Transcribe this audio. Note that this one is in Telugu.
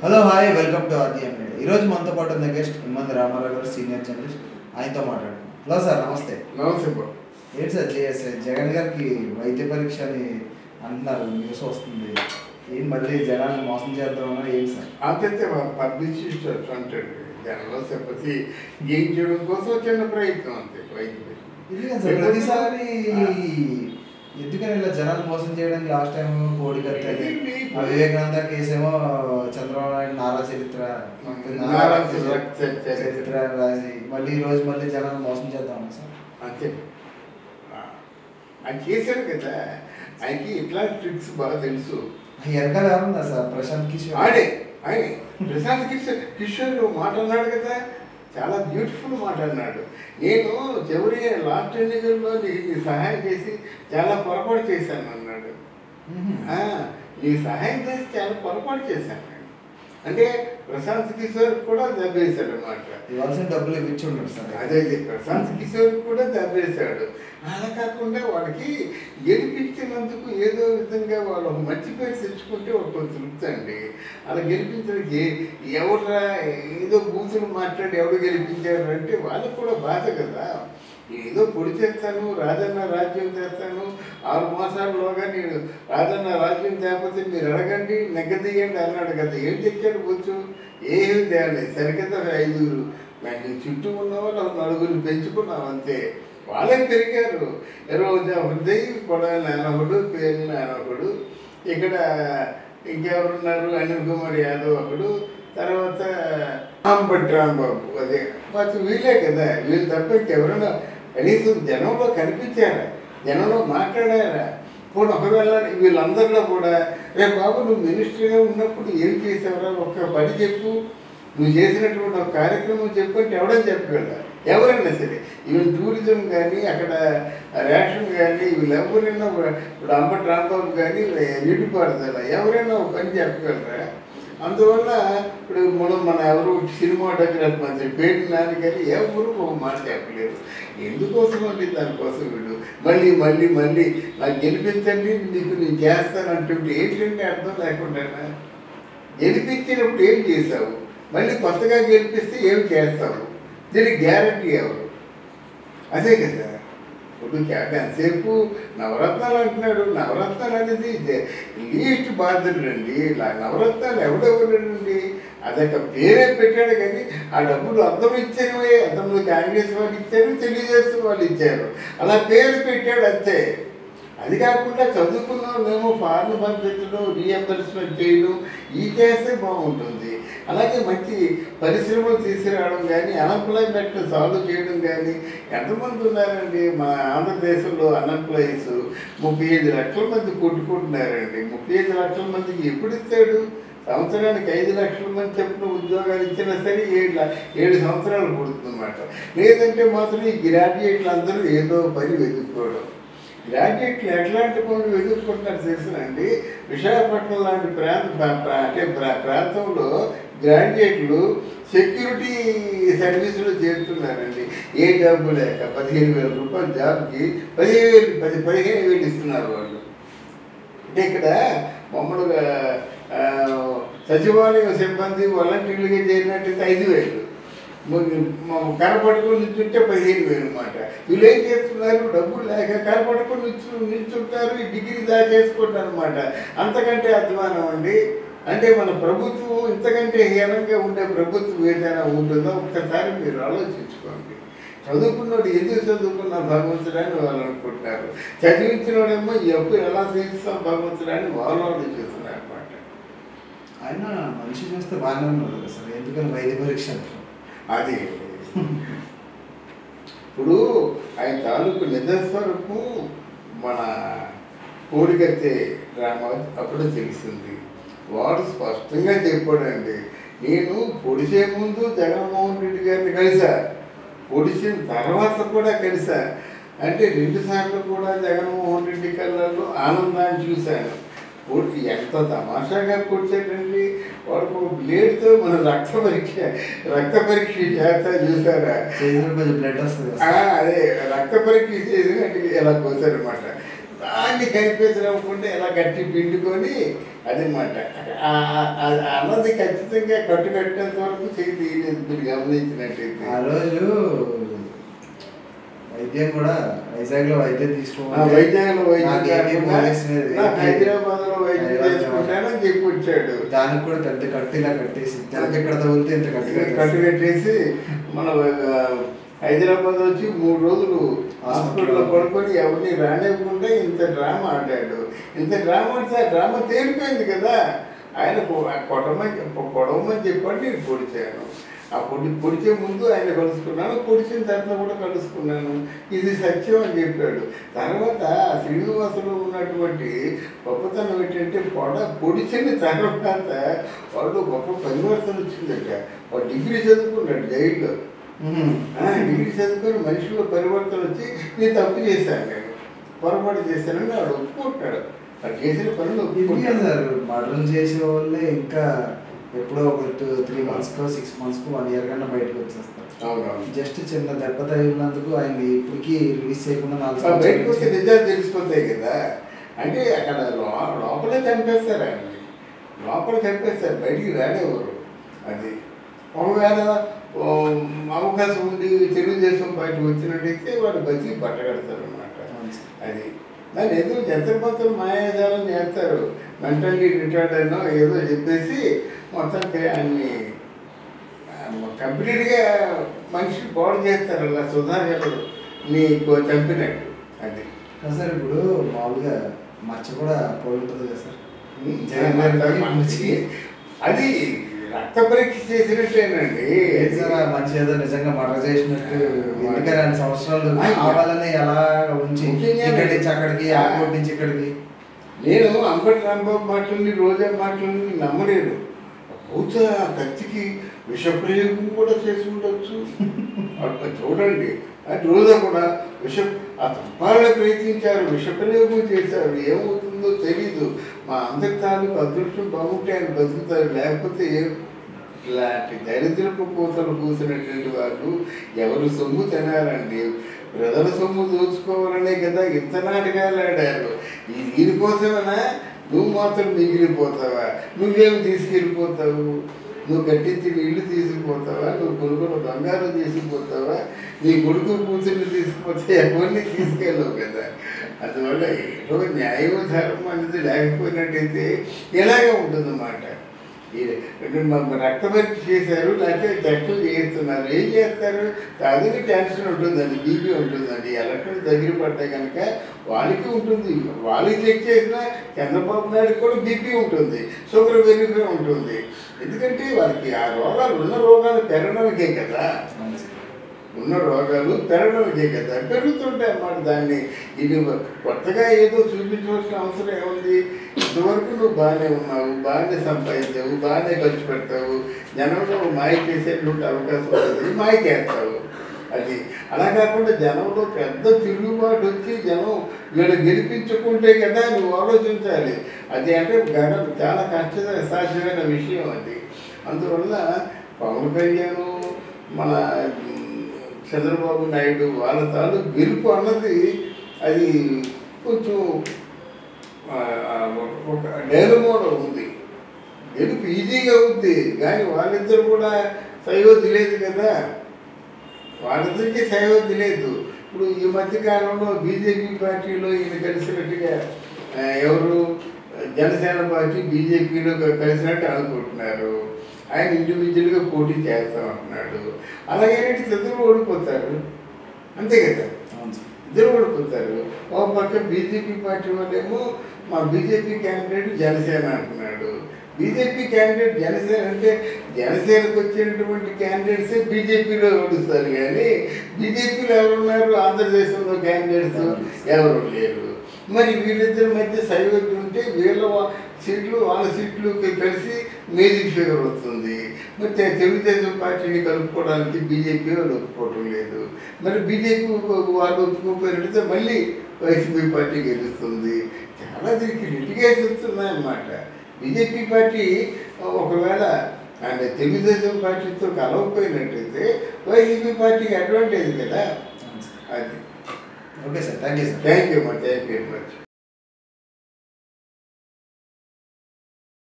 Hello hi welcome to RTM media. ఈరోజు మనతో పాటు ఉన్న గెస్ట్ ఇమ్మంది రామారావు గారు, సీనియర్ జర్నలిస్ట్. ఆయనతో మాట్లాడుతున్నాం. హలో సార్, నమస్తే. నమస్తే. ఏంటి సార్, జగన్ గారికి వైద్య పరీక్ష అని అంటున్నారు, న్యూస్ వస్తుంది. ఏం మళ్ళీ జనాన్ని మోసం చేద్దామన్నా ఏంటి సార్? అంతే పబ్లిసిస్ట్ అంటాడు. జనంలో సింపతి గెయిన్ చేయడం కోసం చిన్న ప్రయత్నం అంతే వైద్య పరీక్ష. ఇది కదా సార్, ప్రతిసారి ఎందుకని ఇలా జనాన్ని మోసం చేయడానికి లాస్ట్ టైం కోడికత్తి వివేకానంద కేసేమో చంద్రబాబు నాయుడు నారా చరిత్ర రాసి మళ్ళీ ఈ రోజు మళ్ళీ జనాన్ని మోసం చేద్దాం సార్. అంతే ఆయన చేశాడు కదా, ఆయనకి ఇట్లాంటి ట్రిక్స్ బాగా తెలుసు. వెనకాల ఎవరున్నా సార్? ప్రశాంత్ కిషోర్. ఆయన ప్రశాంత్ కిషోర్ మాట్లాడినాడు కదా, చాలా బ్యూటిఫుల్ మాట్లాడినాడు. నేను చివరి లాస్ట్ ఎన్నికల్లో నీకు సహాయం చేసి చాలా పొరపాటు చేశాను అన్నాడు. నీకు సహాయం చేసి చాలా పొరపాటు చేశాను అంటే ప్రశాంత్ కిషోర్ కూడా దెబ్బేశాడు అన్నమాట. ఇవ్వాల్సిన డబ్బులు ఇచ్చి ఉంటాడు సార్. అదే ప్రశాంత్ కిషోర్ కూడా దెబ్బేశాడు. అలా కాకుండా వాడికి గెలిపించినందుకు ఏదో విధంగా వాళ్ళు మంచి పేరు తెచ్చుకుంటే ఒక తృప్తి అండి. అలా గెలిపించడానికి ఎవరా ఏదో బూతులు మాట్లాడి ఎవడు గెలిపించారు అంటే వాళ్ళకు కూడా బాధ కదా. ఏదో పొడి చేస్తాను, రాజన్న రాజ్యం చేస్తాను, 6 మాసాల్లోగా నేను రాజన్న రాజ్యం తేకపోతే మీరు అడగండి, నెగ్గదీయండి అన్నాడు కదా. ఏం తెచ్చాడు బొచ్చు? ఏమి తేలేదు. సరికదా 5 నీ చుట్టూ ఉన్న వాళ్ళు 4 పెంచుకున్నాం అంతే. వాళ్ళే పెరిగారు. హృదయ కొడాలి నాయనొకడు, పేరు నాయనొకడు, ఇక్కడ ఇంకెవరున్నారు, అనిల్ కుమార్ యాదవ్ ఒకడు, తర్వాత రాంభట్ రాంబాబు. అదే మాకు వీళ్ళే కదా. వీళ్ళు తప్ప ఇంకెవరైనా కనీసం జనంలో కనిపించారా, జనంలో మాట్లాడారా? ఇప్పుడు ఒకవేళ వీళ్ళందరిలో కూడా రేపు బాబు నువ్వు మినిస్టర్గా ఉన్నప్పుడు ఏం చేసావురా, ఒక్క పని చెప్పు, నువ్వు చేసినటువంటి ఒక కార్యక్రమం చెప్పు అంటే ఎవడని చెప్పగలరా? ఎవరైనా సరే, ఈవెన్ టూరిజం కానీ, అక్కడ రేషన్ కానీ, వీళ్ళు ఎవరైనా ఇప్పుడు అంబటి రాంబాబు కానీ, నీటిపారుదల ఎవరైనా ఒక పని చెప్పగలరా? అందువల్ల ఇప్పుడు మన ఎవరు సినిమాటోగ్రఫీ మంత్రి పేరు నాని కానీ ఎవరు ఒక మాట చెప్పలేరు. ఎందుకోసం అండి? దానికోసం వీడు మళ్ళీ మళ్ళీ మళ్ళీ నాకు గెలిపించండి, నీకు నేను చేస్తానంటుంటే ఏంటంటే అర్థం లేకుండా గెలిపించినప్పుడు ఏం చేసావు, మళ్ళీ కొత్తగా గెలిపిస్తే ఏం చేస్తావు, దీనికి గ్యారంటీ ఎవరు? అదే కదా. ఇప్పుడు ఎంతసేపు నవరత్నాలు అంటున్నాడు. నవరత్నాలు అనేది లీస్ట్ బాధ్యతలు అండి. నవరత్నాలు ఎవడెవరండి? అదొక పేరే పెట్టాడు కానీ ఆ డబ్బులు అందరూ ఇచ్చారు. అంతమంది కాంగ్రెస్ వాళ్ళు ఇచ్చారు, తెలుగుదేశం వాళ్ళు ఇచ్చారు. అలా పేరు పెట్టాడు అంతే. అది కాకుండా చదువుకున్న మేము ఫారెన్ పంపించడం, రీఎంబర్స్మెంట్ చేయడం ఈ చేస్తే బాగుంటుంది. అలాగే మంచి పరిశ్రమలు తీసుకురావడం కానీ, అన్ఎంప్లాయ్మెంట్ సాల్వ్ చేయడం కానీ. ఎంతమంది ఉన్నారండి మన ఆంధ్రదేశంలో అన్ఎంప్లాయీస్? 35 లక్షల మంది కొట్టుకుంటున్నారండి. 35 లక్షల మందికి ఎప్పుడు ఇస్తాడు? సంవత్సరానికి 5 లక్షల మంది చెప్పిన ఉద్యోగాలు ఇచ్చినా సరే 7 సంవత్సరాలు పడుతుందన్నమాట. లేదంటే మాత్రం ఈ గ్రాడ్యుయేట్లు అందరూ ఏదో పని వెతుక్కోవడం. గ్రాడ్యుయేట్లు ఎట్లాంటి పనులు వెతుక్కుంటున్నారు తెలుసునండి. విశాఖపట్నం లాంటి ప్రాంతంలో గ్రాడ్యుయేట్లు సెక్యూరిటీ సర్వీసులో చేరుతున్నారండి. ఏ జాబు లేక 15,000 రూపాయల జాబ్కి 15,000 ఇస్తున్నారు వాళ్ళు. అంటే ఇక్కడ మామూలుగా సచివాలయం సిబ్బంది వాలంటీర్లుగా చేరినట్టయితే 5,000, కనపడుకొని నిల్చుంటే 15,000 అనమాట. వీళ్ళు ఏం చేస్తున్నారు? డబ్బులు లేక కనపడుకొని నిల్చుంటారు, ఈ డిగ్రీ దాచేసుకుంటారు అనమాట. అంతకంటే అధ్వానం అండి. అంటే మన ప్రభుత్వం ఇంతకంటే హీనంగా ఉండే ప్రభుత్వం ఏదైనా ఉంటుందో ఒక్కసారి మీరు ఆలోచించుకోండి. చదువుకున్నోడు ఎందుకు చదువుకున్న భగవంతుడాన్ని వాళ్ళు అనుకుంటున్నారు. చదివించినోడేమో ఈ అప్పు ఎలా తీస్తాం భగవంతుడాన్ని వాళ్ళు ఆలోచిస్తున్నారు అనమాట. ఆయన మనిషి చూస్తే బాగానే ఉన్నారు కదా సార్, ఎందుకని వైద్య పరీక్ష అది ఇప్పుడు ఆయన తాలూకు నిజస్వరూపం మన కోడికత్తే రామారావు అప్పుడు తెలిసింది. వాడు స్పష్టంగా చెప్పాడండి, నేను పొడిచే ముందు జగన్మోహన్ రెడ్డి గారిని కలిసా, పొడిచిన తర్వాత కూడా కలిసా. అంటే 2 సార్లు కూడా జగన్మోహన్ రెడ్డి కళ్ళల్లో ఆనందాన్ని చూశాను. ఎంత తమాషాగా కూర్చోండి. వాడు బ్లేడ్తో మన రక్త పరీక్ష చేస్తా చూసారా? బ్లడ్ వస్తుంది. అదే రక్త పరీక్ష చేసి అంటే ఎలా కోసారనమాట. అన్ని కనిపించకుండా ఇలా గట్టి పిండుకొని అదనమాట. అన్నది ఖచ్చితంగా కట్టుకట్టేంత వరకు చేయి తీయలేదు. మీరు గమనించినట్టయితే ఆ రోజు వైద్యం కూడా వైజాగ్లో వైద్యం తీసుకోవాలి, వైజాగ్లో హైదరాబాద్లో వైద్యం చేసుకుంటానని చెప్పి వచ్చాడు. దానికి కూడా పెద్ద కట్టిలా కట్టేసి దానికి ఎక్కడ తగిలితే ఇంత కట్టు కట్టేసి మన హైదరాబాద్ వచ్చి 3 రోజులు హాస్పిటల్లో పడుకొని ఎవరిని రానివ్వకుండా ఇంత డ్రామా ఆడాడు. ఇంత డ్రామా ఆడితే ఆ డ్రామా తేలిపోయింది కదా. ఆయన కొడవమని చెప్పండి నేను పొడిచాను. ఆ పొడిచే ముందు ఆయన కలుసుకున్నాను, పొడిచిన తర్వాత కూడా కలుసుకున్నాను, ఇది సత్యం అని చెప్పాడు. తర్వాత శ్రీనివాసులో ఉన్నటువంటి గొప్పతనం ఏంటంటే పొడిచిన తర్వాత వాళ్ళు గొప్ప పరివర్తన వచ్చిందట. వాడు డిగ్రీ చదువుకున్నాడు జైల్లో. డిగ్రీ చదువుకొని మనిషిలో పరివర్తన వచ్చి నేను తప్పు చేశాను, నేను పొరపాటు చేశానని వాడు ఒప్పుకుంటాడు. వాడు చేసిన పనులు ఒప్పుకుంటాడు. సార్ మర్డర్ చేసే వాళ్ళే ఇంకా ఎప్పుడో ఒక 3 months-కో 6 months-కో 1 year కన్నా బయటకు వచ్చేస్తారు. అవునవును. జస్ట్ చిన్న దెబ్బ తగిలినందుకు ఆయన ఇప్పటికీ రిలీజ్ చేయకుండా 4 బయటకు వస్తే నిజాలు తెలిసిపోతాయి కదా. అంటే అక్కడ లోపలే చంపేస్తారు ఆయన్ని, లోపల చంపేస్తారు, బయటికి రానివ్వరు. అది ఒకవేళ అవకాశం ఉండి తెలుగుదేశం పార్టీ వచ్చినట్టయితే వాడు బతికి బట్టగడతారు అన్నమాట. అది దాన్ని ఏదో జంతరపత్రం మాయాజాలం చేస్తారు. మెంటల్లీ రిటైర్డ్ అయినా ఏదో చెప్పేసి మొత్తానికి ఆయన్ని కంప్లీట్గా మనిషి బాడీ చేస్తారు. అలా సుధాకర్ నీకు చంపినట్టు. అది సార్ ఇప్పుడు మామూలుగా మచ్చ కూడా పోయి ఉంటుంది కదా సార్. అది రక్త పరీక్ష చేసినట్టేనండి. మంచి ఏదో నిజంగా మర్డర్ చేసినట్టు ఎందుకని 2 సంవత్సరాలు కావాలని ఎలా ఉంచి ఇక్కడి నుంచి అక్కడికి, ఆ కోటి నుంచి ఇక్కడికి. నేను అంబటి రాంబాబు మాటలని, రోజా మాటలని నమ్మలేదు. బహుశా కత్తికి విషప్రయోగం కూడా చేసి ఉండొచ్చు. చూడండి, అది రోజా కూడా చంపాలని ప్రయత్నించారు, విషప్రయోగం చేశారు. ఏమవుతుందో తెలీదు. మా అందరి తాలూకు అదృష్టం బాగుంటే ఆయన బతుకుతారు, లేకపోతే ఇలాంటి దరిద్రపు పూతలు పూసినటువంటి వాళ్ళు ఎవరు సొమ్ము తినాలండి? ప్రజల సొమ్ము దోచుకోవాలనే కదా ఇంత నాటకాలు ఆడారు. దీనికోసమైనా నువ్వు మాత్రం మిగిలిపోతావా? నువ్వేమి తీసుకెళ్ళిపోతావు? నువ్వు కట్టించిన ఇల్లు తీసుకుపోతావా? నువ్వు కొనుక్కున్న బంగారం తీసుకుపోతావా? నీ కొడుకు కూతుర్ని తీసుకుపోతే ఎవరిని తీసుకెళ్ళవు కదా. అందువల్ల ఏదో న్యాయం ధర్మం అనేది లేకపోయినట్టయితే ఎలాగే ఉంటుందన్నమాట. రక్త పరీక్ష చేశారు, లేకపోతే టెస్టులు చేస్తున్నారు. ఏం చేస్తారు? అదే టెన్షన్ ఉంటుందండి, బీపీ ఉంటుందండి. ఎలక్షన్ దగ్గర పడితే కనుక వాళ్ళకి ఉంటుంది. వాళ్ళకి చెక్ చేసినా చంద్రబాబు నాయుడు కూడా బీపీ ఉంటుంది, షుగర్ వెరిఫై ఉంటుంది. ఎందుకంటే వాళ్ళకి ఆ రోగాలు ఉన్న రోగాలు పెరగడానికే కదా, ఉన్న రోగాలు పెరగడానికే కదా, పెరుగుతుంటాయి అన్నమాట. దాన్ని ఇది కొత్తగా ఏదో చూపించవలసిన అవసరం ఏముంది? ఇంతవరకు నువ్వు బాగానే ఉన్నావు, బాగానే సంపాదించావు, బాగానే ఖర్చు పెడతావు, జనంలో మాయ చేసేటువంటి అవకాశం ఉంటుంది, మాయ చేస్తావు. అది అలా కాకుండా జనంలో పెద్ద తిరుగుబాటు వచ్చి జనం వీళ్ళు గెలిపించుకుంటే కదా నువ్వు ఆలోచించాలి. అది అంటే చాలా సాధ్యమైన విషయం అది. అందువల్ల పవన్ కళ్యాణ్, మన చంద్రబాబు నాయుడు వాళ్ళ తాను గెలుపు అన్నది అది కొంచెం ఒక డైలమోలో ఉంది. గెలుపు ఈజీగా ఉంది, కానీ వాళ్ళిద్దరు కూడా సయోధ్య లేదు కదా, వాళ్ళిద్దరికీ సయోధ్య లేదు. ఇప్పుడు ఈ మధ్యకాలంలో బీజేపీ పార్టీలో ఈయన కలిసినట్టుగా ఎవరు జనసేన పార్టీ బీజేపీలో కలిసినట్టు అనుకుంటున్నారు. ఆయన ఇండివిజువల్గా పోటీ చేస్తామంటున్నాడు. అలాగే ఇద్దరు ఓడిపోతారు, అంతే కదా, ఇద్దరు ఓడిపోతారు. ఒక పక్క బీజేపీ పార్టీ వాళ్ళేమో మా బీజేపీ క్యాండిడేట్ జనసేన అంటున్నాడు. బీజేపీ క్యాండిడేట్ జనసేన అంటే జనసేనకు వచ్చినటువంటి క్యాండిడేట్సే బీజేపీలో ఓడిస్తారు, కానీ బీజేపీలో ఎవరున్నారు? ఆంధ్రదేశంలో క్యాండిడేట్స్ ఎవరు లేరు. మరి వీళ్ళిద్దరి మధ్య సైవత్యం ఉంటే వీళ్ళ సీట్లు వాళ్ళ సీట్లు కలిసి మేజిక్ ఫిగర్ వస్తుంది. మరి తెలుగుదేశం పార్టీని కలుపుకోవడానికి బీజేపీ వాళ్ళు ఒప్పుకోవటం లేదు. మరి బీజేపీ వాళ్ళు ఒప్పుకోకపోయినట్లయితే మళ్ళీ వైసీపీ పార్టీ గెలుస్తుంది. చాలా దీనికి లిటిగేషన్స్ ఉన్నాయన్నమాట. బీజేపీ పార్టీ ఒకవేళ అంటే తెలుగుదేశం పార్టీతో కలవకపోయినట్టయితే వైసీపీ పార్టీకి అడ్వాంటేజ్ కదా. అది okay sir, thank you sir. Thank you very much.